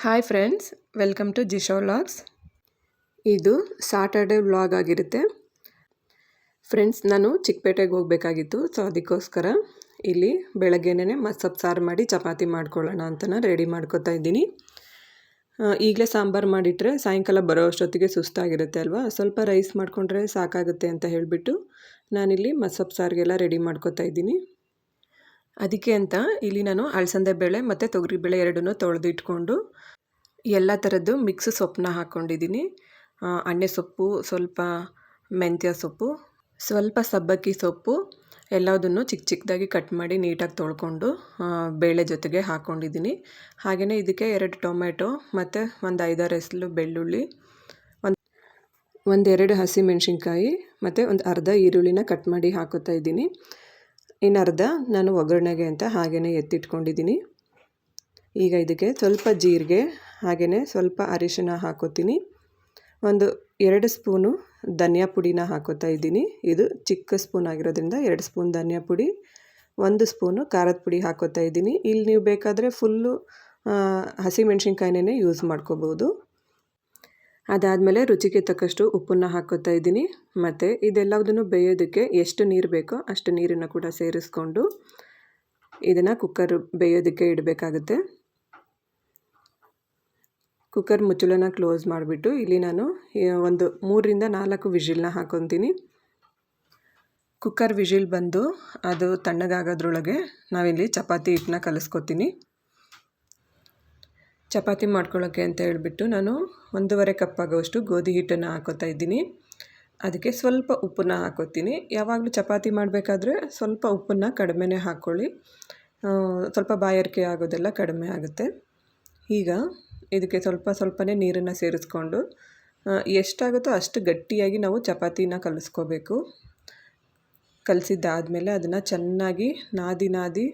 Hi friends, welcome to Jisho vlogs. ಇದು Saturday vlog ಆಗಿರುತ್ತೆ. Friends, ನಾನು ಚಿಕ್ಕಪೇಟೆಗೆ ಹೋಗಬೇಕಾಗಿತ್ತು. ಸೊ ಅದಕ್ಕೋಸ್ಕರ ಇಲ್ಲಿ ಬೆಳಗ್ಗೆನೇ ಮಸೊಪ್ಪು ಸಾರು ಮಾಡಿ ಚಪಾತಿ ಮಾಡ್ಕೊಳ್ಳೋಣ ಅಂತ ರೆಡಿ ಮಾಡ್ಕೊತಾ ಇದ್ದೀನಿ. ಈಗಲೇ ಸಾಂಬಾರು ಮಾಡಿಟ್ರೆ ಸಾಯಂಕಾಲ ಬರೋ ಅಷ್ಟೊತ್ತಿಗೆ ಸುಸ್ತಾಗಿರುತ್ತೆ ಅಲ್ವಾ, ಸ್ವಲ್ಪ ರೈಸ್ ಮಾಡಿಕೊಂಡ್ರೆ ಸಾಕಾಗುತ್ತೆ ಅಂತ ಹೇಳಿಬಿಟ್ಟು ನಾನಿಲ್ಲಿ ಮಸೊಪ್ಪು ಸಾರಿಗೆಲ್ಲ ರೆಡಿ ಮಾಡ್ಕೊತಾ ಇದ್ದೀನಿ. ಅದಕ್ಕೆ ಅಂತ ಇಲ್ಲಿ ನಾನು ಅಲಸಂದೆ ಬೇಳೆ ಮತ್ತು ತೊಗರಿಬೇಳೆ ಎರಡನ್ನೂ ತೊಳೆದು ಇಟ್ಕೊಂಡು ಎಲ್ಲ ಥರದ್ದು ಮಿಕ್ಸ್ ಸೊಪ್ಪನ್ನ ಹಾಕ್ಕೊಂಡಿದ್ದೀನಿ. ಅಣ್ಣೆ ಸೊಪ್ಪು, ಸ್ವಲ್ಪ ಮೆಂತ್ಯ ಸೊಪ್ಪು, ಸ್ವಲ್ಪ ಸಬ್ಬಕ್ಕಿ ಸೊಪ್ಪು ಎಲ್ಲದನ್ನು ಚಿಕ್ಕ ಚಿಕ್ಕದಾಗಿ ಕಟ್ ಮಾಡಿ ನೀಟಾಗಿ ತೊಳ್ಕೊಂಡು ಬೇಳೆ ಜೊತೆಗೆ ಹಾಕ್ಕೊಂಡಿದ್ದೀನಿ. ಹಾಗೆಯೇ ಇದಕ್ಕೆ 2 ಟೊಮೆಟೊ ಮತ್ತು ಒಂದು 5-6 ಎಸಳು ಬೆಳ್ಳುಳ್ಳಿ, ಒಂದೆರಡು ಹಸಿಮೆಣ್ಸಿನ್ಕಾಯಿ ಮತ್ತು ಒಂದು ಅರ್ಧ ಈರುಳ್ಳಿನ ಕಟ್ ಮಾಡಿ ಹಾಕೋತಾ ಇದ್ದೀನಿ. ಇನ್ನು ಅರ್ಧ ನಾನು ಒಗ್ಗರಣೆಗೆ ಅಂತ ಹಾಗೆಯೇ ಎತ್ತಿಟ್ಕೊಂಡಿದ್ದೀನಿ. ಈಗ ಇದಕ್ಕೆ ಸ್ವಲ್ಪ ಜೀರಿಗೆ ಹಾಗೆಯೇ ಸ್ವಲ್ಪ ಅರಿಶಿನ ಹಾಕೋತೀನಿ. ಒಂದು 2 ಸ್ಪೂನು ಧನಿಯಾ ಪುಡಿನ ಹಾಕೋತಾ ಇದ್ದೀನಿ. ಇದು ಚಿಕ್ಕ ಸ್ಪೂನ್ ಆಗಿರೋದ್ರಿಂದ 2 ಸ್ಪೂನ್ ಧನಿಯಾ ಪುಡಿ, 1 ಸ್ಪೂನು ಖಾರದ ಪುಡಿ ಹಾಕೋತಾ ಇದ್ದೀನಿ. ಇಲ್ಲಿ ನೀವು ಬೇಕಾದರೆ ಫುಲ್ಲು ಹಸಿಮೆಣ್ಸಿನ್ಕಾಯಿನೇ ಯೂಸ್ ಮಾಡ್ಕೋಬೋದು. ಅದಾದಮೇಲೆ ರುಚಿಗೆ ತಕ್ಕಷ್ಟು ಉಪ್ಪನ್ನು ಹಾಕೋತಾ ಇದ್ದೀನಿ. ಮತ್ತು ಇದೆಲ್ಲದನ್ನು ಬೇಯೋದಕ್ಕೆ ಎಷ್ಟು ನೀರು ಬೇಕೋ ಅಷ್ಟು ನೀರನ್ನು ಕೂಡ ಸೇರಿಸ್ಕೊಂಡು ಇದನ್ನು ಕುಕ್ಕರ್ ಬೇಯೋದಕ್ಕೆ ಇಡಬೇಕಾಗುತ್ತೆ. ಕುಕ್ಕರ್ ಮುಚ್ಚಳನ ಕ್ಲೋಸ್ ಮಾಡಿಬಿಟ್ಟು ಇಲ್ಲಿ ನಾನು ಒಂದು 3-4 ವಿಷಿಲ್ನ ಹಾಕೊತೀನಿ. ಕುಕ್ಕರ್ ವಿಷಿಲ್ ಬಂದು ಅದು ತಣ್ಣಗಾಗೋದ್ರೊಳಗೆ ನಾವಿಲ್ಲಿ ಚಪಾತಿ ಹಿಟ್ಟನ್ನ ಕಲಿಸ್ಕೊತೀನಿ. ಚಪಾತಿ ಮಾಡ್ಕೊಳ್ಳೋಕ್ಕೆ ಅಂತ ಹೇಳಿಬಿಟ್ಟು ನಾನು 1.5 ಕಪ್ ಆಗೋಷ್ಟು ಗೋಧಿ ಹಿಟ್ಟನ್ನು ಹಾಕೋತಾ ಇದ್ದೀನಿ. ಅದಕ್ಕೆ ಸ್ವಲ್ಪ ಉಪ್ಪನ್ನ ಹಾಕೋತೀನಿ. ಯಾವಾಗಲೂ ಚಪಾತಿ ಮಾಡಬೇಕಾದ್ರೆ ಸ್ವಲ್ಪ ಉಪ್ಪನ್ನು ಕಡಿಮೆನೇ ಹಾಕ್ಕೊಳ್ಳಿ, ಸ್ವಲ್ಪ ಬಾಯಾರಿಕೆ ಆಗೋದೆಲ್ಲ ಕಡಿಮೆ ಆಗುತ್ತೆ. ಈಗ ಇದಕ್ಕೆ ಸ್ವಲ್ಪನೇ ನೀರನ್ನು ಸೇರಿಸ್ಕೊಂಡು ಎಷ್ಟಾಗುತ್ತೋ ಅಷ್ಟು ಗಟ್ಟಿಯಾಗಿ ನಾವು ಚಪಾತಿನ ಕಲಿಸ್ಕೋಬೇಕು. ಕಲಸಿದ್ದಾದಮೇಲೆ ಅದನ್ನು ಚೆನ್ನಾಗಿ ನಾದಿ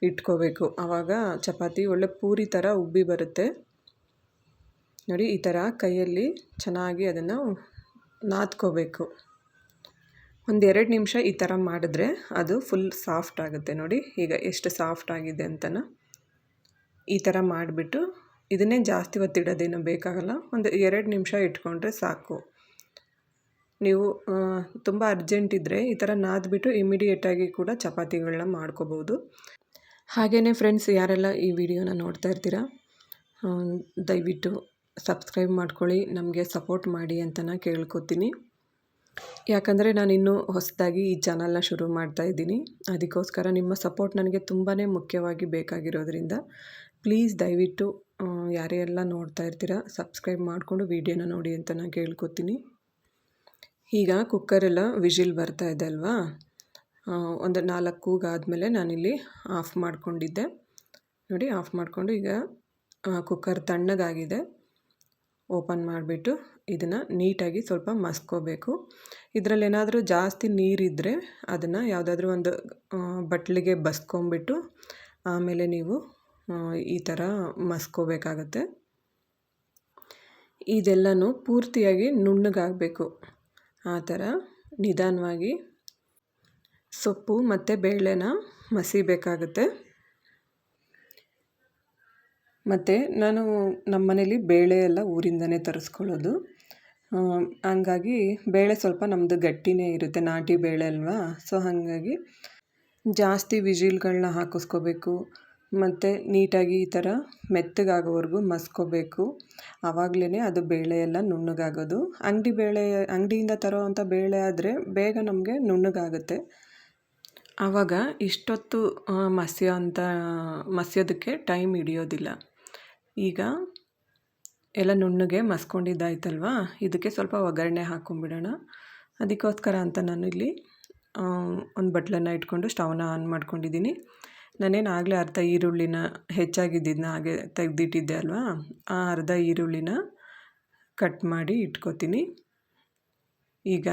ಇಟ್ಕೋಬೇಕು. ಆವಾಗ ಚಪಾತಿ ಒಳ್ಳೆ ಪೂರಿ ಥರ ಉಬ್ಬಿ ಬರುತ್ತೆ. ನೋಡಿ, ಈ ಥರ ಕೈಯಲ್ಲಿ ಚೆನ್ನಾಗಿ ಅದನ್ನು ನಾದ್ಕೋಬೇಕು. 1-2 ನಿಮಿಷ ಈ ಥರ ಮಾಡಿದ್ರೆ ಅದು ಫುಲ್ ಸಾಫ್ಟ್ ಆಗುತ್ತೆ. ನೋಡಿ ಈಗ ಎಷ್ಟು ಸಾಫ್ಟ್ ಆಗಿದೆ ಅಂತನ. ಈ ಥರ ಮಾಡಿಬಿಟ್ಟು ಇದನ್ನೇ ಜಾಸ್ತಿ ಹೊತ್ತಿಡೋದೇನು ಬೇಕಾಗಲ್ಲ, ಒಂದು 2 ನಿಮಿಷ ಇಟ್ಕೊಂಡ್ರೆ ಸಾಕು. ನೀವು ತುಂಬ ಅರ್ಜೆಂಟ್ ಇದ್ದರೆ ಈ ಥರ ನಾದ್ಬಿಟ್ಟು ಇಮಿಡಿಯೇಟಾಗಿ ಕೂಡ ಚಪಾತಿಗಳನ್ನ ಮಾಡ್ಕೋಬೋದು. ಹಾಗೆಯೇ ಫ್ರೆಂಡ್ಸ್, ಯಾರೆಲ್ಲ ಈ ವಿಡಿಯೋನ ನೋಡ್ತಾ ಇರ್ತೀರಾ ದಯವಿಟ್ಟು ಸಬ್ಸ್ಕ್ರೈಬ್ ಮಾಡ್ಕೊಳ್ಳಿ, ನಮಗೆ ಸಪೋರ್ಟ್ ಮಾಡಿ ಅಂತ ಕೇಳ್ಕೊತೀನಿ. ಯಾಕಂದರೆ ನಾನಿನ್ನೂ ಹೊಸದಾಗಿ ಈ ಚಾನಲ್ನ ಶುರು ಮಾಡ್ತಾ ಇದ್ದೀನಿ. ಅದಕ್ಕೋಸ್ಕರ ನಿಮ್ಮ ಸಪೋರ್ಟ್ ನನಗೆ ತುಂಬಾ ಮುಖ್ಯವಾಗಿ ಬೇಕಾಗಿರೋದ್ರಿಂದ ಪ್ಲೀಸ್ ದಯವಿಟ್ಟು ಯಾರೇ ಎಲ್ಲ ನೋಡ್ತಾ ಇರ್ತೀರಾ ಸಬ್ಸ್ಕ್ರೈಬ್ ಮಾಡಿಕೊಂಡು ವಿಡಿಯೋನ ನೋಡಿ ಅಂತ ನಾನು ಕೇಳ್ಕೊತೀನಿ. ಈಗ ಕುಕ್ಕರೆಲ್ಲ ವಿಷಿಲ್ ಬರ್ತಾ ಇದೆ ಅಲ್ವಾ, ಒಂದು 4 ಕೂಗಾದಮೇಲೆ ನಾನಿಲ್ಲಿ ಆಫ್ ಮಾಡ್ಕೊಂಡಿದ್ದೆ. ನೋಡಿ, ಆಫ್ ಮಾಡಿಕೊಂಡು ಈಗ ಕುಕ್ಕರ್ ತಣ್ಣಗಾಗಿದೆ. ಓಪನ್ ಮಾಡಿಬಿಟ್ಟು ಇದನ್ನು ನೀಟಾಗಿ ಸ್ವಲ್ಪ ಮಸ್ಕೋಬೇಕು. ಇದರಲ್ಲಿ ಏನಾದರೂ ಜಾಸ್ತಿ ನೀರಿದ್ದರೆ ಅದನ್ನು ಯಾವುದಾದ್ರೂ ಒಂದು ಬಟ್ಲಿಗೆ ಬಸ್ಕೊಂಬಿಟ್ಟು ಆಮೇಲೆ ನೀವು ಈ ಥರ ಮಸ್ಕೋಬೇಕಾಗತ್ತೆ. ಇದೆಲ್ಲನೂ ಪೂರ್ತಿಯಾಗಿ ನುಣ್ಣಗಾಗಬೇಕು. ಆ ಥರ ನಿಧಾನವಾಗಿ ಸೊಪ್ಪು ಮತ್ತು ಬೇಳೆನ ಮಸಿಬೇಕಾಗುತ್ತೆ. ಮತ್ತು ನಾನು ನಮ್ಮ ಮನೇಲಿ ಬೇಳೆ ಎಲ್ಲ ಊರಿಂದನೇ ತರಿಸ್ಕೊಳ್ಳೋದು. ಹಂಗಾಗಿ ಬೇಳೆ ಸ್ವಲ್ಪ ನಮ್ಮದು ಗಟ್ಟಿನೇ ಇರುತ್ತೆ, ನಾಟಿ ಬೇಳೆ ಅಲ್ವಾ. ಸೊ ಹಾಗಾಗಿ ಜಾಸ್ತಿ ವಿಷಿಲ್ಗಳನ್ನ ಹಾಕಿಸ್ಕೋಬೇಕು ಮತ್ತು ನೀಟಾಗಿ ಈ ಥರ ಮೆತ್ತಗಾಗೋವರೆಗೂ ಮಸ್ಕೋಬೇಕು. ಆವಾಗಲೇ ಅದು ಬೇಳೆ ಎಲ್ಲ ನುಣ್ಣಗಾಗೋದು. ಅಂಗಡಿಯಿಂದ ತರೋವಂಥ ಬೇಳೆ ಆದರೆ ಬೇಗ ನಮಗೆ ನುಣ್ಣಗಾಗುತ್ತೆ. ಆವಾಗ ಇಷ್ಟೊತ್ತು ಮಸಿಯೋದಕ್ಕೆ ಟೈಮ್ ಹಿಡಿಯೋದಿಲ್ಲ. ಈಗ ಎಲ್ಲ ನುಣ್ಣಗೆ ಮಸ್ಕೊಂಡಿದ್ದಾಯ್ತಲ್ವ, ಇದಕ್ಕೆ ಸ್ವಲ್ಪ ಒಗ್ಗರಣೆ ಹಾಕ್ಕೊಂಬಿಡೋಣ. ಅದಕ್ಕೋಸ್ಕರ ಅಂತ ನಾನು ಇಲ್ಲಿ ಒಂದು ಬಟ್ಲನ್ನು ಇಟ್ಕೊಂಡು ಸ್ಟವ್ನ ಆನ್ ಮಾಡ್ಕೊಂಡಿದ್ದೀನಿ. ನಾನೇನು ಆಗಲೇ ಅರ್ಧ ಈರುಳ್ಳಿನ ಹೆಚ್ಚಾಗಿದ್ದನ್ನ ಹಾಗೆ ತೆಗೆದಿಟ್ಟಿದ್ದೆ ಅಲ್ವಾ, ಆ ಅರ್ಧ ಈರುಳ್ಳಿನ ಕಟ್ ಮಾಡಿ ಇಟ್ಕೋತೀನಿ. ಈಗ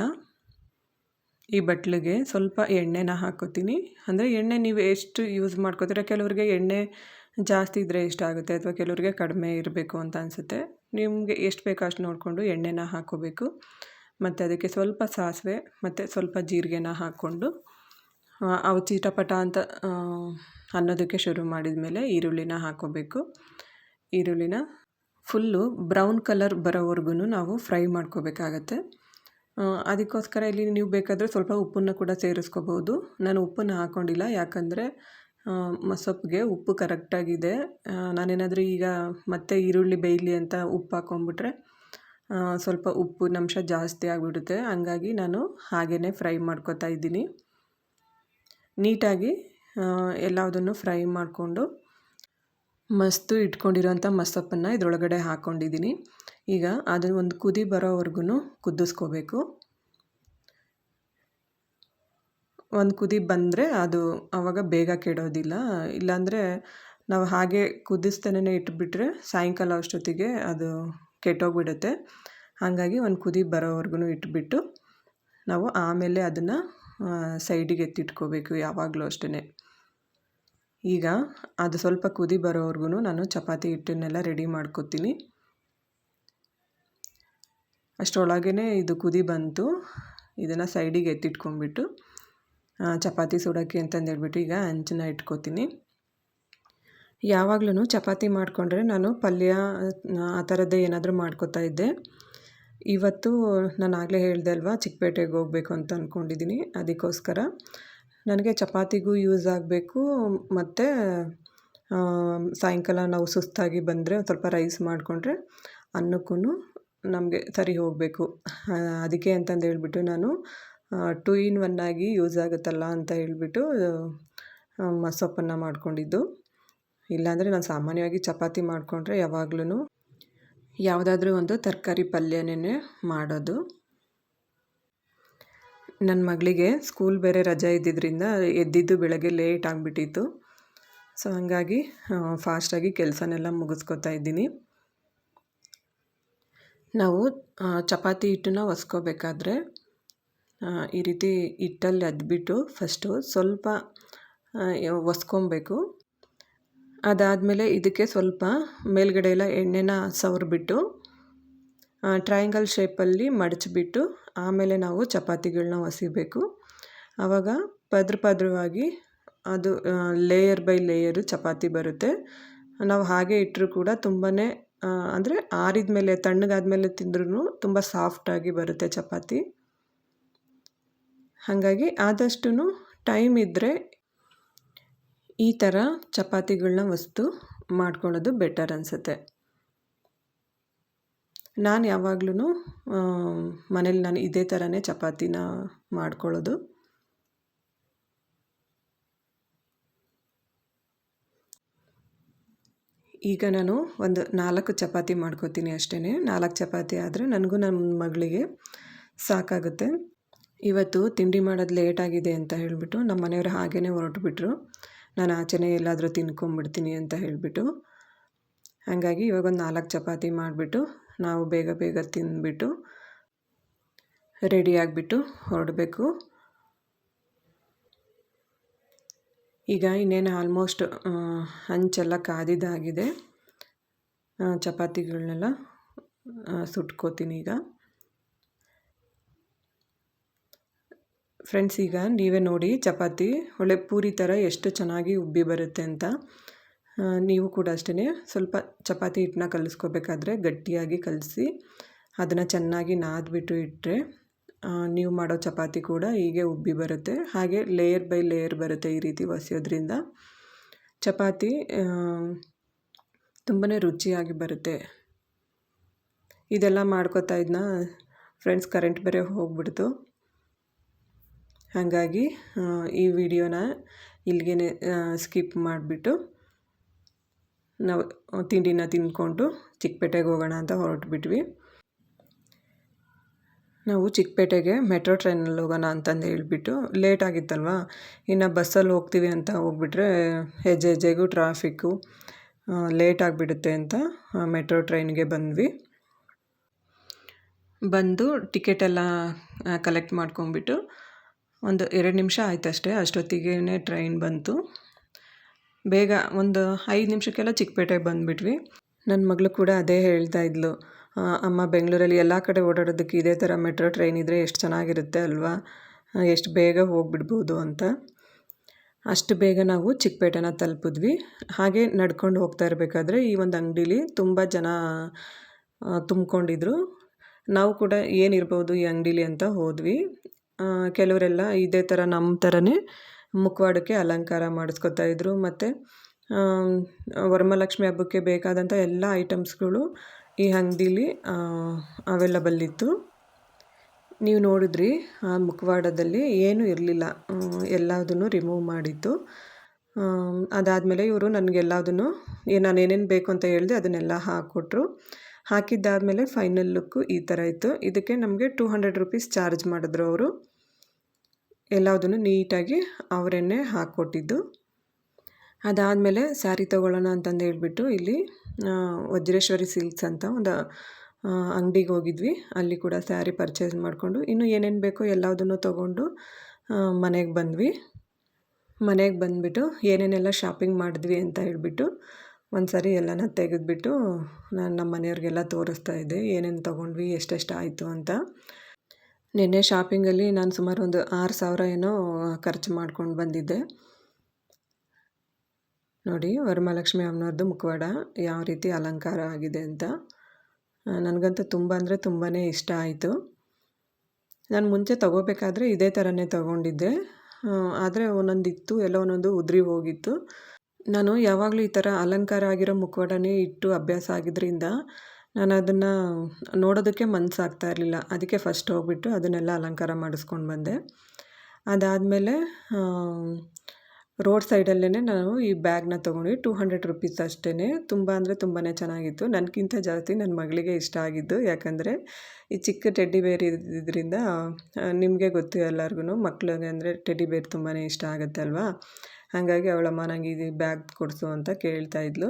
ಈ ಬಟ್ಲಿಗೆ ಸ್ವಲ್ಪ ಎಣ್ಣೆನ ಹಾಕ್ಕೋತೀನಿ. ಅಂದರೆ ಎಣ್ಣೆ ನೀವು ಎಷ್ಟು ಯೂಸ್ ಮಾಡ್ಕೋತೀರ, ಕೆಲವ್ರಿಗೆ ಎಣ್ಣೆ ಜಾಸ್ತಿ ಇದ್ದರೆ ಇಷ್ಟ ಆಗುತ್ತೆ, ಅಥವಾ ಕೆಲವ್ರಿಗೆ ಕಡಿಮೆ ಇರಬೇಕು ಅಂತ ಅನಿಸುತ್ತೆ. ನಿಮಗೆ ಎಷ್ಟು ಬೇಕೋ ಅಷ್ಟು ನೋಡಿಕೊಂಡು ಎಣ್ಣೆನ ಹಾಕ್ಕೋಬೇಕು. ಮತ್ತು ಅದಕ್ಕೆ ಸ್ವಲ್ಪ ಸಾಸಿವೆ ಮತ್ತು ಸ್ವಲ್ಪ ಜೀರಿಗೆನ ಹಾಕ್ಕೊಂಡು ಅವು ಚಿಟಪಟ ಅಂತ ಅನ್ನೋದಕ್ಕೆ ಶುರು ಮಾಡಿದ ಮೇಲೆ ಈರುಳ್ಳಿನ ಹಾಕ್ಕೋಬೇಕು. ಈರುಳ್ಳಿನ ಫುಲ್ಲು ಬ್ರೌನ್ ಕಲರ್ ಬರೋವರೆಗೂ ನಾವು ಫ್ರೈ ಮಾಡ್ಕೋಬೇಕಾಗತ್ತೆ. ಅದಕ್ಕೋಸ್ಕರ ಇಲ್ಲಿ ನೀವು ಬೇಕಾದರೆ ಸ್ವಲ್ಪ ಉಪ್ಪನ್ನು ಕೂಡ ಸೇರಿಸ್ಕೋಬೋದು. ನಾನು ಉಪ್ಪನ್ನು ಹಾಕ್ಕೊಂಡಿಲ್ಲ, ಯಾಕಂದರೆ ಸೊಪ್ಪಿಗೆ ಉಪ್ಪು ಕರೆಕ್ಟಾಗಿದೆ. ನಾನೇನಾದರೂ ಈಗ ಮತ್ತೆ ಈರುಳ್ಳಿ ಬೇಯಲಿ ಅಂತ ಉಪ್ಪು ಹಾಕ್ಕೊಂಬಿಟ್ರೆ ಸ್ವಲ್ಪ ಉಪ್ಪಿನಂಶ ಜಾಸ್ತಿ ಆಗಿಬಿಡುತ್ತೆ. ಹಂಗಾಗಿ ನಾನು ಹಾಗೇ ಫ್ರೈ ಮಾಡ್ಕೊತಾ ಇದ್ದೀನಿ. ನೀಟಾಗಿ ಎಲ್ಲದನ್ನು ಫ್ರೈ ಮಾಡಿಕೊಂಡು ಮಸ್ತು ಇಟ್ಕೊಂಡಿರೋಂಥ ಮಸಪ್ಪನ್ನು ಇದರೊಳಗಡೆ ಹಾಕ್ಕೊಂಡಿದ್ದೀನಿ. ಈಗ ಅದನ್ನು ಒಂದು ಕುದಿ ಬರೋವರೆಗೂ ಕುದಿಸ್ಕೋಬೇಕು. ಒಂದು ಕುದಿ ಬಂದರೆ ಅದು ಆವಾಗ ಬೇಗ ಕೆಡೋದಿಲ್ಲ. ಇಲ್ಲಾಂದರೆ ನಾವು ಹಾಗೆ ಕುದಿಸ್ತೇನೆ ಇಟ್ಬಿಟ್ರೆ ಸಾಯಂಕಾಲ ಅಷ್ಟೊತ್ತಿಗೆ ಅದು ಕೆಟ್ಟೋಗ್ಬಿಡುತ್ತೆ. ಹಾಗಾಗಿ ಒಂದು ಕುದಿ ಬರೋವರೆಗೂ ಇಟ್ಬಿಟ್ಟು ನಾವು ಆಮೇಲೆ ಅದನ್ನು ಸೈಡಿಗೆ ಎತ್ತಿಟ್ಕೋಬೇಕು ಯಾವಾಗಲೂ ಅಷ್ಟೇ. ಈಗ ಅದು ಸ್ವಲ್ಪ ಕುದಿ ಬರೋವರೆಗೂ ನಾನು ಚಪಾತಿ ಹಿಟ್ಟನ್ನೆಲ್ಲ ರೆಡಿ ಮಾಡ್ಕೊತೀನಿ. ಅಷ್ಟರೊಳಗೇ ಇದು ಕುದಿ ಬಂತು. ಇದನ್ನು ಸೈಡಿಗೆ ಎತ್ತಿಟ್ಕೊಂಡ್ಬಿಟ್ಟು ಚಪಾತಿ ಸುಡೋಕ್ಕೆ ಅಂತಂದೇಳ್ಬಿಟ್ಟು ಈಗ ಹಂಚನ್ನ ಇಟ್ಕೋತೀನಿ. ಯಾವಾಗಲೂ ಚಪಾತಿ ಮಾಡಿಕೊಂಡ್ರೆ ನಾನು ಪಲ್ಯ ಆ ಥರದ್ದೇ ಏನಾದರೂ ಮಾಡ್ಕೋತಾ ಇದ್ದೆ. ಇವತ್ತು ನಾನು ಆಗಲೇ ಹೇಳಿದೆ ಅಲ್ವಾ, ಚಿಕ್ಕಪೇಟೆಗೆ ಹೋಗಬೇಕು ಅಂತ ಅಂದ್ಕೊಂಡಿದ್ದೀನಿ. ಅದಕ್ಕೋಸ್ಕರ ನನಗೆ ಚಪಾತಿಗೂ ಯೂಸ್ ಆಗಬೇಕು, ಮತ್ತು ಸಾಯಂಕಾಲ ನಾವು ಸುಸ್ತಾಗಿ ಬಂದರೆ ಸ್ವಲ್ಪ ರೈಸ್ ಮಾಡಿಕೊಂಡ್ರೆ ಅನ್ನಕ್ಕೂ ನಮಗೆ ಸರಿ ಹೋಗಬೇಕು. ಅದಕ್ಕೆ ಅಂತಂದು ಹೇಳ್ಬಿಟ್ಟು ನಾನು 2 in 1 ಆಗಿ ಯೂಸ್ ಆಗುತ್ತಲ್ಲ ಅಂತ ಹೇಳ್ಬಿಟ್ಟು ಮಸೊಪ್ಪನ್ನು ಮಾಡ್ಕೊಂಡಿದ್ದು. ಇಲ್ಲಾಂದರೆ ನಾನು ಸಾಮಾನ್ಯವಾಗಿ ಚಪಾತಿ ಮಾಡಿಕೊಂಡ್ರೆ ಯಾವಾಗಲೂ ಯಾವುದಾದ್ರೂ ಒಂದು ತರಕಾರಿ ಪಲ್ಯನೇ ಮಾಡೋದು. ನನ್ನ ಮಗಳಿಗೆ ಸ್ಕೂಲ್ ಬೇರೆ ರಜೆ ಇದ್ದಿದ್ದರಿಂದ ಎದ್ದಿದ್ದು ಬೆಳಗ್ಗೆ ಲೇಟ್ ಆಗಿಬಿಟ್ಟಿತ್ತು. ಸೊ ಹಾಗಾಗಿ ಫಾಸ್ಟಾಗಿ ಕೆಲಸನೆಲ್ಲ ಮುಗಿಸ್ಕೊತಾ ಇದ್ದೀನಿ. ನಾವು ಚಪಾತಿ ಹಿಟ್ಟನ್ನ ಒಸ್ಕೋಬೇಕಾದ್ರೆ ಈ ರೀತಿ ಹಿಟ್ಟಲ್ಲಿ ಅದ್ಬಿಟ್ಟು ಫಸ್ಟು ಸ್ವಲ್ಪ ಒಸ್ಕೊಬೇಕು. ಅದಾದಮೇಲೆ ಇದಕ್ಕೆ ಸ್ವಲ್ಪ ಮೇಲ್ಗಡೆ ಎಲ್ಲ ಎಣ್ಣೆನ ಸವರ್ಬಿಟ್ಟು ಟ್ರಯಾಂಗಲ್ ಶೇಪಲ್ಲಿ ಮಡಚಿಬಿಟ್ಟು ಆಮೇಲೆ ನಾವು ಚಪಾತಿಗಳನ್ನ ಒಸಿಬೇಕು. ಆವಾಗ ಪದ್ರವಾಗಿ ಅದು ಲೇಯರ್ ಬೈ ಲೇಯರು ಚಪಾತಿ ಬರುತ್ತೆ. ನಾವು ಹಾಗೆ ಇಟ್ಟರೂ ಕೂಡ ತುಂಬಾ ಅಂದರೆ ಆರಿದ ಮೇಲೆ ತಣ್ಣಗಾದ್ಮೇಲೆ ತಿಂದ್ರೂ ತುಂಬ ಸಾಫ್ಟಾಗಿ ಬರುತ್ತೆ ಚಪಾತಿ. ಹಾಗಾಗಿ ಆದಷ್ಟು ಟೈಮ್ ಇದ್ದರೆ ಈ ಥರ ಚಪಾತಿಗಳನ್ನ ಒಸ್ದು ಮಾಡ್ಕೊಳ್ಳೋದು ಬೆಟರ್ ಅನಿಸುತ್ತೆ. ನಾನು ಯಾವಾಗಲೂ ಮನೇಲಿ ನಾನು ಇದೇ ಥರನೇ ಚಪಾತಿನ ಮಾಡ್ಕೊಳ್ಳೋದು. ಈಗ ನಾನು ಒಂದು 4 ಚಪಾತಿ ಮಾಡ್ಕೋತೀನಿ ಅಷ್ಟೇ. 4 ಚಪಾತಿ ಆದರೆ ನನಗೂ ನನ್ನ ಮಗಳಿಗೆ ಸಾಕಾಗುತ್ತೆ. ಇವತ್ತು ತಿಂಡಿ ಮಾಡೋದು ಲೇಟಾಗಿದೆ ಅಂತ ಹೇಳಿಬಿಟ್ಟು ನಮ್ಮ ಮನೆಯವರು ಹಾಗೇ ಹೊರಟುಬಿಟ್ರು. ನಾನು ಆಚೆನೇ ಎಲ್ಲಾದರೂ ತಿನ್ಕೊಂಬಿಡ್ತೀನಿ ಅಂತ ಹೇಳಿಬಿಟ್ಟು. ಹಾಗಾಗಿ ಇವಾಗ ಒಂದು 4 ಚಪಾತಿ ಮಾಡಿಬಿಟ್ಟು ನಾವು ಬೇಗ ಬೇಗ ತಿಂದುಬಿಟ್ಟು ರೆಡಿಯಾಗಿಬಿಟ್ಟು ಹೊರಡಬೇಕು. ಈಗ ಇನ್ನೇನು ಆಲ್ಮೋಸ್ಟ್ ಹಂಚೆಲ್ಲ ಕಾದಿದ್ದಾಗಿದೆ. ಚಪಾತಿಗಳನ್ನೆಲ್ಲ ಸುಟ್ಕೋತೀನಿ ಈಗ. ಫ್ರೆಂಡ್ಸ್, ಈಗ ನೀವೇ ನೋಡಿ ಚಪಾತಿ ಒಳ್ಳೆ ಪೂರಿ ಥರ ಎಷ್ಟು ಚೆನ್ನಾಗಿ ಉಬ್ಬಿ ಬರುತ್ತೆ ಅಂತ. ನೀವು ಕೂಡ ಅಷ್ಟೇ ಸ್ವಲ್ಪ ಚಪಾತಿ ಹಿಟ್ಟನ್ನ ಕಲಿಸ್ಕೋಬೇಕಾದ್ರೆ ಗಟ್ಟಿಯಾಗಿ ಕಲಸಿ ಅದನ್ನು ಚೆನ್ನಾಗಿ ನಾದ್ಬಿಟ್ಟು ಇಟ್ಟರೆ ನೀವು ಮಾಡೋ ಚಪಾತಿ ಕೂಡ ಹೀಗೆ ಉಬ್ಬಿ ಬರುತ್ತೆ. ಹಾಗೆ ಲೇಯರ್ ಬೈ ಲೇಯರ್ ಬರುತ್ತೆ. ಈ ರೀತಿ ಒಸೆಯೋದ್ರಿಂದ ಚಪಾತಿ ತುಂಬಾ ರುಚಿಯಾಗಿ ಬರುತ್ತೆ. ಇದೆಲ್ಲ ಮಾಡ್ಕೋತಾ ಇದ್ನ ಫ್ರೆಂಡ್ಸ್, ಕರೆಂಟ್ ಬೇರೆ ಹೋಗ್ಬಿಡ್ತು. ಹಾಗಾಗಿ ಈ ವಿಡಿಯೋನ ಇಲ್ಲಿಗೆ ಸ್ಕಿಪ್ ಮಾಡಿಬಿಟ್ಟು ನಾವು ತಿಂಡಿನ ತಿಂದ್ಕೊಂಡು ಚಿಕ್ಕಪೇಟೆಗೆ ಹೋಗೋಣ ಅಂತ ಹೊರಟುಬಿಟ್ವಿ. ನಾವು ಚಿಕ್ಕಪೇಟೆಗೆ ಮೆಟ್ರೋ ಟ್ರೈನಲ್ಲಿ ಹೋಗೋಣ ಅಂತಂದು ಹೇಳಿಬಿಟ್ಟು ಲೇಟ್ ಆಗಿತ್ತಲ್ವ, ಇನ್ನು ಬಸ್ಸಲ್ಲಿ ಹೋಗ್ತೀವಿ ಅಂತ ಹೋಗ್ಬಿಟ್ರೆ ಹೆಜ್ಜೆಗೂ ಟ್ರಾಫಿಕ್ಕು ಲೇಟ್ ಆಗಿಬಿಡುತ್ತೆ ಅಂತ ಮೆಟ್ರೋ ಟ್ರೈನ್ಗೆ ಬಂದ್ವಿ. ಬಂದು ಟಿಕೆಟೆಲ್ಲ ಕಲೆಕ್ಟ್ ಮಾಡ್ಕೊಂಬಿಟ್ಟು ಒಂದು 2 ನಿಮಿಷ ಆಯ್ತಷ್ಟೇ. ಅಷ್ಟೊತ್ತಿಗೆ ಟ್ರೈನ್ ಬಂತು. ಬೇಗ ಒಂದು 5 ನಿಮಿಷಕ್ಕೆಲ್ಲ ಚಿಕ್ಕಪೇಟೆಗೆ ಬಂದುಬಿಟ್ವಿ. ನನ್ನ ಮಗಳು ಕೂಡ ಅದೇ ಹೇಳ್ತಾ ಇದ್ಲು, ಅಮ್ಮ ಬೆಂಗಳೂರಲ್ಲಿ ಎಲ್ಲ ಕಡೆ ಓಡಾಡೋದಕ್ಕೆ ಇದೇ ಥರ ಮೆಟ್ರೋ ಟ್ರೈನ್ ಇದ್ದರೆ ಎಷ್ಟು ಚೆನ್ನಾಗಿರುತ್ತೆ ಅಲ್ವಾ, ಎಷ್ಟು ಬೇಗ ಹೋಗ್ಬಿಡ್ಬೋದು ಅಂತ. ಅಷ್ಟು ಬೇಗ ನಾವು ಚಿಕ್ಕಪೇಟೆನ ತಲುಪಿದ್ವಿ. ಹಾಗೆ ನಡ್ಕೊಂಡು ಹೋಗ್ತಾ ಇರಬೇಕಾದ್ರೆ ಈ ಒಂದು ಅಂಗಡೀಲಿ ತುಂಬ ಜನ ತುಂಬಿಕೊಂಡಿದ್ರು. ನಾವು ಕೂಡ ಏನಿರ್ಬೋದು ಈ ಅಂಗಡೀಲಿ ಅಂತ ಹೋದ್ವಿ. ಕೆಲವರೆಲ್ಲ ಇದೇ ಥರ ನಮ್ಮ ಥರನೇ ಮುಖವಾಡಕ್ಕೆ ಅಲಂಕಾರ ಮಾಡಿಸ್ಕೊತಾ ಇದ್ರು. ಮತ್ತು ವರಮಹಾಲಕ್ಷ್ಮಿ ಹಬ್ಬಕ್ಕೆ ಬೇಕಾದಂಥ ಎಲ್ಲ ಐಟಮ್ಸ್ಗಳು ಈ ಅಂಗಡೀಲಿ ಅವೈಲಬಲ್ ಇತ್ತು. ನೀವು ನೋಡಿದ್ರಿ ಆ ಮುಖವಾಡದಲ್ಲಿ ಏನೂ ಇರಲಿಲ್ಲ, ಎಲ್ಲದನ್ನು ರಿಮೂವ್ ಮಾಡಿತ್ತು. ಅದಾದಮೇಲೆ ಇವರು ನನಗೆಲ್ಲದನ್ನು ನಾನು ಏನೇನು ಬೇಕು ಅಂತ ಹೇಳಿದೆ ಅದನ್ನೆಲ್ಲ ಹಾಕ್ಕೊಟ್ರು. ಹಾಕಿದ್ದಾದಮೇಲೆ ಫೈನಲ್ ಲುಕ್ಕು ಈ ಥರ ಇತ್ತು. ಇದಕ್ಕೆ ನಮಗೆ 200 ರೂಪೀಸ್ ಚಾರ್ಜ್ ಮಾಡಿದ್ರು ಅವರು. ಎಲ್ಲದನ್ನು ನೀಟಾಗಿ ಅವರನ್ನೇ ಹಾಕ್ಕೊಟ್ಟಿದ್ದು. ಅದಾದಮೇಲೆ ಸ್ಯಾರಿ ತೊಗೊಳ್ಳೋಣ ಅಂತಂದು ಹೇಳ್ಬಿಟ್ಟು ಇಲ್ಲಿ ವಜ್ರೇಶ್ವರಿ ಸಿಲ್ಕ್ಸ್ ಅಂತ ಒಂದು ಅಂಗಡಿಗೆ ಹೋಗಿದ್ವಿ. ಅಲ್ಲಿ ಕೂಡ ಸ್ಯಾರಿ ಪರ್ಚೇಸ್ ಮಾಡಿಕೊಂಡು ಇನ್ನೂ ಏನೇನು ಬೇಕೋ ಎಲ್ಲದನ್ನು ತೊಗೊಂಡು ಮನೆಗೆ ಬಂದ್ವಿ. ಮನೆಗೆ ಬಂದುಬಿಟ್ಟು ಏನೇನೆಲ್ಲ ಶಾಪಿಂಗ್ ಮಾಡಿದ್ವಿ ಅಂತ ಹೇಳಿಬಿಟ್ಟು ಒಂದು ಸಾರಿ ಎಲ್ಲನ ತೆಗೆದುಬಿಟ್ಟು ನಾನು ನಮ್ಮ ಮನೆಯವ್ರಿಗೆಲ್ಲ ತೋರಿಸ್ತಾ ಇದ್ದೆ ಏನೇನು ತೊಗೊಂಡ್ವಿ, ಎಷ್ಟೆಷ್ಟು ಆಯಿತು ಅಂತ. ನಿನ್ನೆ ಶಾಪಿಂಗಲ್ಲಿ ನಾನು ಸುಮಾರು ಒಂದು 6,000 ಏನೋ ಖರ್ಚು ಮಾಡ್ಕೊಂಡು ಬಂದಿದ್ದೆ. ನೋಡಿ ವರಮಹಾಲಕ್ಷ್ಮಿ ಅಮ್ಮನವ್ರದ್ದು ಮುಖವಾಡ ಯಾವ ರೀತಿ ಅಲಂಕಾರ ಆಗಿದೆ ಅಂತ. ನನಗಂತೂ ತುಂಬ ಅಂದರೆ ತುಂಬಾ ಇಷ್ಟ ಆಯಿತು. ನಾನು ಮುಂಚೆ ತೊಗೋಬೇಕಾದ್ರೆ ಇದೇ ಥರನೇ ತೊಗೊಂಡಿದ್ದೆ. ಆದರೆ ಒಂದೊಂದಿತ್ತು, ಎಲ್ಲೋ ಒಂದೊಂದು ಉದುರಿ ಹೋಗಿತ್ತು. ನಾನು ಯಾವಾಗಲೂ ಈ ಥರ ಅಲಂಕಾರ ಆಗಿರೋ ಮುಖವಾಡನೇ ಇಟ್ಟು ಅಭ್ಯಾಸ ಆಗಿದ್ದರಿಂದ ನಾನು ಅದನ್ನು ನೋಡೋದಕ್ಕೆ ಮನಸ್ಸಾಗ್ತಾ ಇರಲಿಲ್ಲ. ಅದಕ್ಕೆ ಫಸ್ಟ್ ಹೋಗ್ಬಿಟ್ಟು ಅದನ್ನೆಲ್ಲ ಅಲಂಕಾರ ಮಾಡಿಸ್ಕೊಂಡು ಬಂದೆ. ಅದಾದಮೇಲೆ ರೋಡ್ ಸೈಡಲ್ಲೇ ನಾವು ಈ ಬ್ಯಾಗ್ನ ತೊಗೊಂಡ್ವಿ. 200 ರೂಪೀಸ್ ಅಷ್ಟೇ. ತುಂಬ ಅಂದರೆ ತುಂಬಾ ಚೆನ್ನಾಗಿತ್ತು. ನನಗಿಂತ ಜಾಸ್ತಿ ನನ್ನ ಮಗಳಿಗೆ ಇಷ್ಟ ಆಗಿದ್ದು. ಯಾಕಂದರೆ ಈ ಚಿಕ್ಕ ಟೆಡ್ಡಿ ಬೇರ್ ಇದ್ದಿದ್ದರಿಂದ ನಿಮಗೆ ಗೊತ್ತು ಎಲ್ಲರಿಗೂ ಮಕ್ಳಿಗೆ ಅಂದರೆ ಟೆಡ್ಡಿ ಬೇರ್ ತುಂಬಾ ಇಷ್ಟ ಆಗುತ್ತೆ ಅಲ್ವಾ. ಹಾಗಾಗಿ ಅವಳಮ್ಮ ನನಗೆ ಇದು ಬ್ಯಾಗ್ ಕೊಡಿಸು ಅಂತ ಕೇಳ್ತಾ ಇದ್ಲು.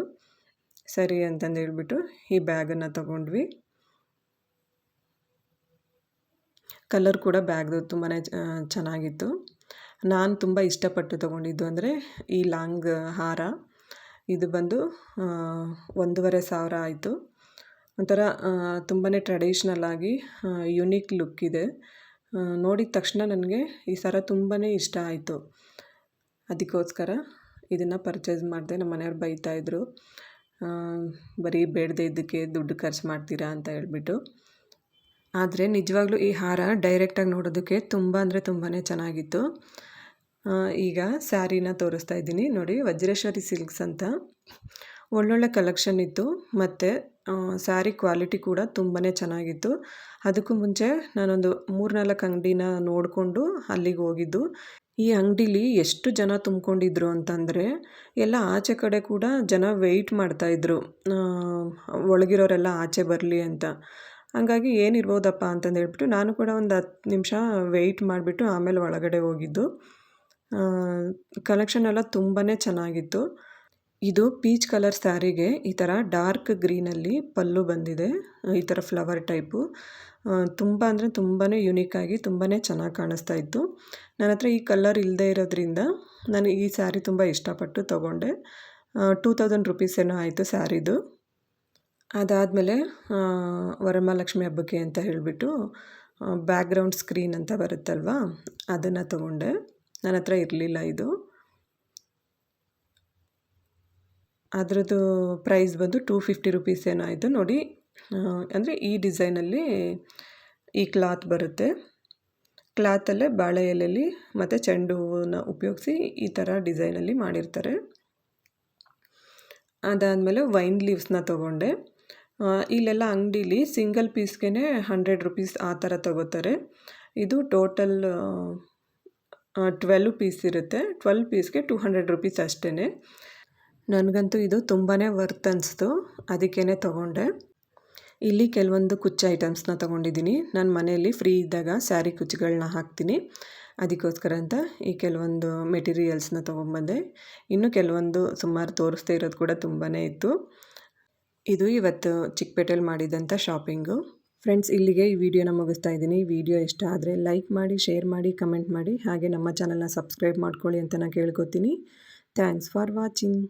ಸರಿ ಅಂತಂದು ಹೇಳ್ಬಿಟ್ಟು ಈ ಬ್ಯಾಗನ್ನು ತೊಗೊಂಡ್ವಿ. ಕಲರ್ ಕೂಡ ಬ್ಯಾಗ್ದು ತುಂಬಾ ಚೆನ್ನಾಗಿತ್ತು. ನಾನು ತುಂಬ ಇಷ್ಟಪಟ್ಟು ತೊಗೊಂಡಿದ್ದು ಅಂದರೆ ಈ ಲಾಂಗ್ ಹಾರ. ಇದು ಬಂದು 1,500 ಆಯಿತು. ಒಂಥರ ತುಂಬಾ ಟ್ರೆಡಿಷ್ನಲ್ ಆಗಿ ಯುನೀಕ್ ಲುಕ್ ಇದೆ. ನೋಡಿದ ತಕ್ಷಣ ನನಗೆ ಈ ಸರ ತುಂಬಾ ಇಷ್ಟ ಆಯಿತು. ಅದಕ್ಕೋಸ್ಕರ ಇದನ್ನು ಪರ್ಚೇಸ್ ಮಾಡಿದೆ. ನಮ್ಮ ಮನೆಯವ್ರು ಬೈತಾಯಿದ್ರು, ಬರೀ ಬೇಡದೆ ಇದ್ದಕ್ಕೆ ದುಡ್ಡು ಖರ್ಚು ಮಾಡ್ತೀರಾ ಅಂತ ಹೇಳ್ಬಿಟ್ಟು. ಆದರೆ ನಿಜವಾಗ್ಲೂ ಈ ಹಾರ ಡೈರೆಕ್ಟಾಗಿ ನೋಡೋದಕ್ಕೆ ತುಂಬ ಅಂದರೆ ತುಂಬಾ ಚೆನ್ನಾಗಿತ್ತು. ಈಗ ಸ್ಯಾರಿನ ತೋರಿಸ್ತಾ ಇದ್ದೀನಿ ನೋಡಿ. ವಜ್ರೇಶ್ವರಿ ಸಿಲ್ಕ್ಸ್ ಅಂತ ಒಳ್ಳೊಳ್ಳೆ ಕಲೆಕ್ಷನ್ ಇತ್ತು. ಮತ್ತು ಸ್ಯಾರಿ ಕ್ವಾಲಿಟಿ ಕೂಡ ತುಂಬಾ ಚೆನ್ನಾಗಿತ್ತು. ಅದಕ್ಕೂ ಮುಂಚೆ ನಾನೊಂದು 3-4 ಅಂಗಡಿನ ನೋಡಿಕೊಂಡು ಅಲ್ಲಿಗೆ ಹೋಗಿದ್ದು. ಈ ಅಂಗಡೀಲಿ ಎಷ್ಟು ಜನ ತುಂಬಿಕೊಂಡಿದ್ರು ಅಂತಂದರೆ ಎಲ್ಲ ಆಚೆ ಕಡೆ ಕೂಡ ಜನ ವೆಯ್ಟ್ ಮಾಡ್ತಾಯಿದ್ರು, ಒಳಗಿರೋರೆಲ್ಲ ಆಚೆ ಬರಲಿ ಅಂತ. ಹಾಗಾಗಿ ಏನಿರ್ಬೋದಪ್ಪ ಅಂತಂದು ಹೇಳ್ಬಿಟ್ಟು ನಾನು ಕೂಡ ಒಂದು 10 ನಿಮಿಷ ವೆಯ್ಟ್ ಮಾಡಿಬಿಟ್ಟು ಆಮೇಲೆ ಒಳಗಡೆ ಹೋಗಿದ್ದು. ಕಲೆಕ್ಷನ್ ಎಲ್ಲ ತುಂಬಾ ಚೆನ್ನಾಗಿತ್ತು. ಇದು ಪೀಚ್ ಕಲರ್ ಸ್ಯಾರಿಗೆ ಈ ಥರ ಡಾರ್ಕ್ ಗ್ರೀನಲ್ಲಿ ಪಲ್ಲು ಬಂದಿದೆ. ಈ ಥರ ಫ್ಲವರ್ ಟೈಪು ತುಂಬ ಅಂದರೆ ತುಂಬಾ ಯುನೀಕಾಗಿ ತುಂಬಾ ಚೆನ್ನಾಗಿ ಕಾಣಿಸ್ತಾ ಇತ್ತು. ನನ್ನ ಹತ್ರ ಈ ಕಲರ್ ಇಲ್ಲದೆ ಇರೋದ್ರಿಂದ ನಾನು ಈ ಸ್ಯಾರಿ ತುಂಬ ಇಷ್ಟಪಟ್ಟು ತೊಗೊಂಡೆ. 2,000 ರೂಪೀಸ್ ಏನೋ ಆಯಿತು ಸ್ಯಾರಿದು. ಅದಾದಮೇಲೆ ವರಮಹಾಲಕ್ಷ್ಮಿ ಹಬ್ಬಕ್ಕೆ ಅಂತ ಹೇಳಿಬಿಟ್ಟು ಬ್ಯಾಕ್ಗ್ರೌಂಡ್ ಸ್ಕ್ರೀನ್ ಅಂತ ಬರುತ್ತಲ್ವ, ಅದನ್ನು ತೊಗೊಂಡೆ. ನನ್ನ ಹತ್ರ ಇರಲಿಲ್ಲ ಇದು. ಅದರದ್ದು ಪ್ರೈಸ್ ಬಂದು 250 ರೂಪೀಸ್ ಏನೋ ಆಯಿತು. ನೋಡಿ ಅಂದರೆ ಈ ಡಿಸೈನಲ್ಲಿ ಈ ಕ್ಲಾತ್ ಬರುತ್ತೆ. ಕ್ಲಾತಲ್ಲೇ ಬಾಳೆ ಎಲೆಯಲ್ಲಿ ಮತ್ತು ಚೆಂಡು ಹೂವನ್ನ ಉಪಯೋಗಿಸಿ ಈ ಥರ ಡಿಸೈನಲ್ಲಿ ಮಾಡಿರ್ತಾರೆ. ಅದಾದಮೇಲೆ ವೈನ್ ಲೀವ್ಸ್ನ ತೊಗೊಂಡೆ. ಇಲ್ಲೆಲ್ಲ ಅಂಗಡೀಲಿ ಸಿಂಗಲ್ ಪೀಸ್ಗೆ 100 ರೂಪೀಸ್ ಆ ಥರ ತೊಗೋತಾರೆ. ಇದು ಟೋಟಲ್ 12 ಪೀಸ್ ಇರುತ್ತೆ. 12 ಪೀಸ್ಗೆ 200 ರೂಪೀಸ್ ಅಷ್ಟೇ. ನನಗಂತೂ ಇದು ತುಂಬಾ ವರ್ತ್ ಅನಿಸ್ತು, ಅದಕ್ಕೇ ತೊಗೊಂಡೆ. ಇಲ್ಲಿ ಕೆಲವೊಂದು ಕುಚ್ಚು ಐಟಮ್ಸ್ನ ತೊಗೊಂಡಿದ್ದೀನಿ. ನಾನು ಮನೆಯಲ್ಲಿ ಫ್ರೀ ಇದ್ದಾಗ ಸ್ಯಾರಿ ಕುಚ್ಚುಗಳನ್ನ ಹಾಕ್ತೀನಿ, ಅದಕ್ಕೋಸ್ಕರ ಅಂತ ಈ ಕೆಲವೊಂದು ಮೆಟೀರಿಯಲ್ಸ್ನ ತೊಗೊಂಬಂದೆ. ಇನ್ನು ಕೆಲವೊಂದು ಸುಮಾರು ತೋರಿಸ್ದೇ ಇರೋದು ಕೂಡ ತುಂಬಾ ಇತ್ತು. ಇದು ಇವತ್ತು ಚಿಕ್ಕಪೇಟೆಯಲ್ಲಿ ಮಾಡಿದಂಥ ಶಾಪಿಂಗು. ಫ್ರೆಂಡ್ಸ್, ಇಲ್ಲಿಗೆ ಈ ವಿಡಿಯೋನ ಮುಗಿಸ್ತಾ ಇದ್ದೀನಿ. ವಿಡಿಯೋ ಇಷ್ಟ ಆದರೆ ಲೈಕ್ ಮಾಡಿ, ಶೇರ್ ಮಾಡಿ, ಕಮೆಂಟ್ ಮಾಡಿ, ಹಾಗೆ ನಮ್ಮ ಚಾನಲ್ನ ಸಬ್ಸ್ಕ್ರೈಬ್ ಮಾಡ್ಕೊಳ್ಳಿ ಅಂತ ನಾನು ಕೇಳ್ಕೊತೀನಿ. Thanks for watching.